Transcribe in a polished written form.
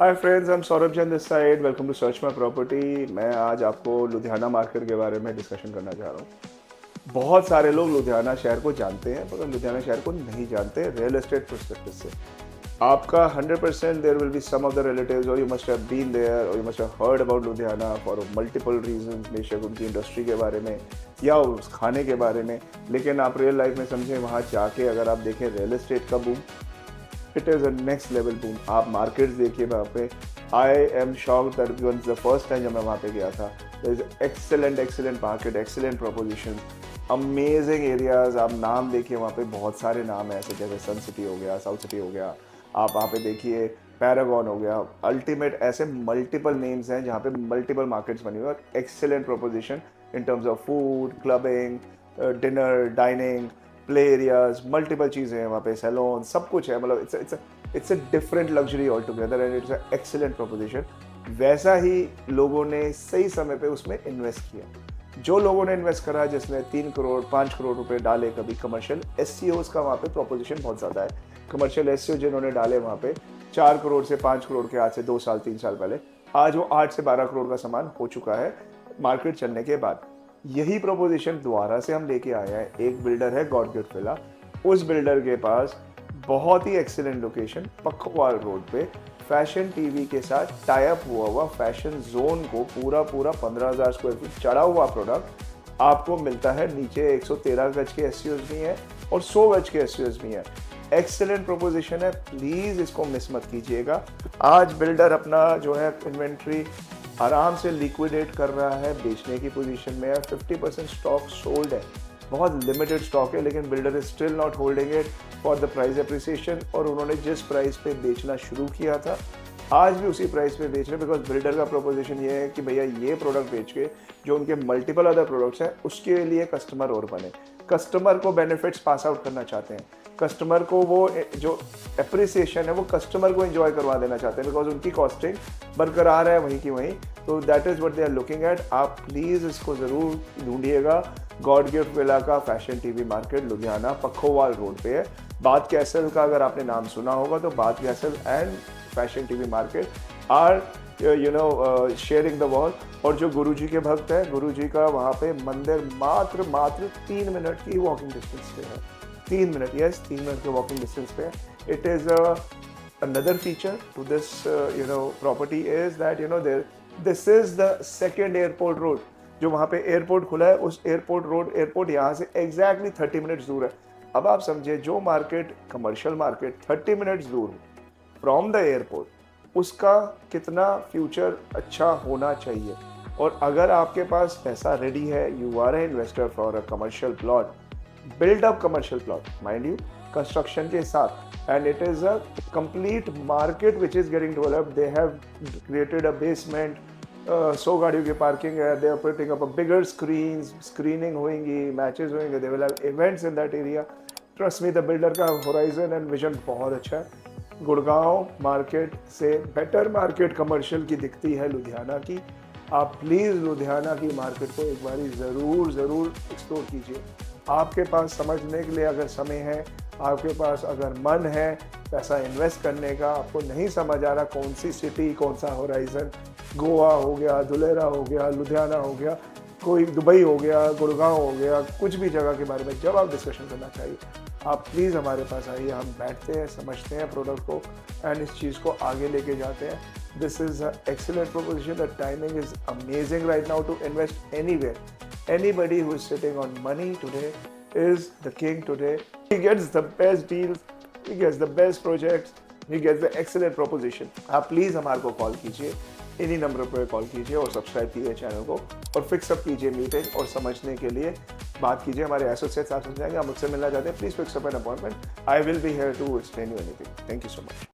Hi friends, I am Saurabh Jain this side. Welcome to search my property. मैं आज आपको Ludhiana market के बारे में डिस्कशन करना चाह रहा हूँ। बहुत सारे लोग लुधियाना शहर को जानते हैं पर लुधियाना शहर को नहीं जानते रियल एस्टेट पर्सपेक्टिव से। आपका 100% there will be some of the relatives और you must have been there और you must have heard about Ludhiana for multiple reasons, बेशक उनकी इंडस्ट्री के बारे में या उस खाने के बारे में। लेकिन आप रियल लाइफ में समझें, वहाँ जाके अगर आप देखें रियल एस्टेट का boom, it is a next level boom. आप मार्केट्स देखिए वहाँ पे। I am shocked that one the first time जब मैं वहाँ पे गया था, there is excellent market, excellent proposition, amazing areas. आप नाम देखिए वहाँ पे, बहुत सारे नाम हैं ऐसे, जैसे सन सिटी हो गया, साउथ सिटी हो गया। आप वहाँ पे देखिए पैरागॉन हो गया, अल्टीमेट, ऐसे मल्टीपल नेम्स हैं जहाँ पे मल्टीपल मार्केट्स बनी हुई है और excellent proposition in terms of food, clubbing, dinner, dining, play areas, multiple चीज़ें हैं वहाँ पे, सैलून, सब कुछ है। मतलब it's a different luxury all together and it's a excellent proposition. वैसा ही लोगों ने सही समय पे उसमें इन्वेस्ट किया। जो लोगों ने इन्वेस्ट करा, जिसने 3 करोड़ 5 करोड़ रुपए डाले, कभी कमर्शियल एससीओ का वहाँ पे प्रोपोजिशन बहुत ज़्यादा है। कमर्शियल एससीओ जिन्होंने डाले वहाँ पे 4 करोड़ से 5 करोड़ के, आज से 2 साल 3 साल पहले, आज वो 8 से 12 करोड़ का सामान हो चुका है मार्केट चलने के बाद। यही प्रोपोजिशन दोबारा से हम लेके आए हैं। एक बिल्डर है गॉड गिफ्ट विला, उस बिल्डर के पास बहुत ही एक्सीलेंट लोकेशन पखवाल रोड पे फैशन टीवी के साथ टाई अप हुआ फैशन जोन को पूरा 15,000 स्क्वायर फीट चढ़ा हुआ प्रोडक्ट आपको मिलता है। नीचे 113 गज के एसयूएस भी हैं और 100 गज के एसयूएस भी हैं। एक्सीलेंट प्रोपोजिशन है, प्लीज इसको मिस मत कीजिएगा। आज बिल्डर अपना जो है इन्वेंट्री आराम से लिक्विडेट कर रहा है, बेचने की पोजीशन में है। 50% स्टॉक सोल्ड है, बहुत लिमिटेड स्टॉक है, लेकिन builder is still not holding it for the price appreciation. और उन्होंने जिस प्राइस पे बेचना शुरू किया था, आज भी उसी प्राइस पे बेच रहे हैं, बिकॉज बिल्डर का प्रोपोजिशन ये है कि भैया ये प्रोडक्ट बेच के जो उनके मल्टीपल अदर प्रोडक्ट्स हैं उसके लिए कस्टमर और बने, कस्टमर को बेनिफिट्स पास आउट करना चाहते हैं, कस्टमर को वो जो एप्रिसिएशन है वो कस्टमर को एंजॉय करवा देना चाहते हैं, बिकॉज उनकी कॉस्टिंग बरकरार है वहीं की वहीं। तो that is what they are looking at. आप प्लीज़ इसको ज़रूर ढूंढिएगा। गॉड गिफ्ट विला का fashion TV market Ludhiana Pakhowal road पे है। बाथ कैसल का अगर आपने नाम सुना होगा तो Bath castle and fashion TV market are sharing the wall. और जो गुरुजी के भक्त हैं, गुरुजी का वहाँ पे मंदिर मात्र 3 मिनट की वॉकिंग डिस्टेंस पे है। 3 मिनट, यस, 3 मिनट के वॉकिंग डिस्टेंस पे है। It is another feature to this property is that this is the second airport road। जो वहाँ पे एयरपोर्ट खुला है, उस एयरपोर्ट यहाँ से एग्जैक्टली 30 मिनट्स दूर है। अब आप समझिए, जो मार्केट, कमर्शियल मार्केट 30 मिनट्स दूर फ्रॉम द एयरपोर्ट, उसका कितना फ्यूचर अच्छा होना चाहिए। और अगर आपके पास पैसा रेडी है, you are a investor for a commercial plot, build up commercial plot, mind you, construction के साथ, and it is a complete market which is getting developed. They have created a basement, 100 गाड़ियों की parking है, they are putting up a bigger screens, screening होंगी, matches होंगे, they will have events in that area. Trust me, the builder का horizon and vision बहुत अच्छा है। Gurgaon market से बेटर मार्केट कमर्शियल की दिखती है लुधियाना की। आप प्लीज़ लुधियाना की मार्केट को एक बारी ज़रूर एक्सप्लोर कीजिए। आपके पास समझने के लिए अगर समय है, आपके पास अगर मन है पैसा इन्वेस्ट करने का, आपको नहीं समझ आ रहा कौन सी सिटी, कौन सा होराइजन, गोवा हो गया, धुलेरा हो गया, लुधियाना हो गया, कोई दुबई हो गया, गुड़गांव हो गया, कुछ भी जगह के बारे में जब आप डिस्कशन करना चाहिए, आप प्लीज़ हमारे पास आइए। हम बैठते हैं, समझते हैं प्रोडक्ट को एंड इस चीज़ को आगे लेके जाते हैं। This is a excellent proposition. The timing is amazing right now to invest anywhere. Anybody who is sitting on money today is the king today. He gets the best deals, he gets the best projects, he gets the excellent proposition. आप please हमारे को call कीजिए, इन्हीं number पर call कीजिए और subscribe कीजिए channel को और फिक्स अप कीजिए मीटिंग और समझने के लिए बात कीजिए। हमारे एसोसिएट्स आप समझाएंगे। आप मुझसे मिलना चाहते हैं, please fix up an appointment. I will be here to explain you anything. Thank you so much.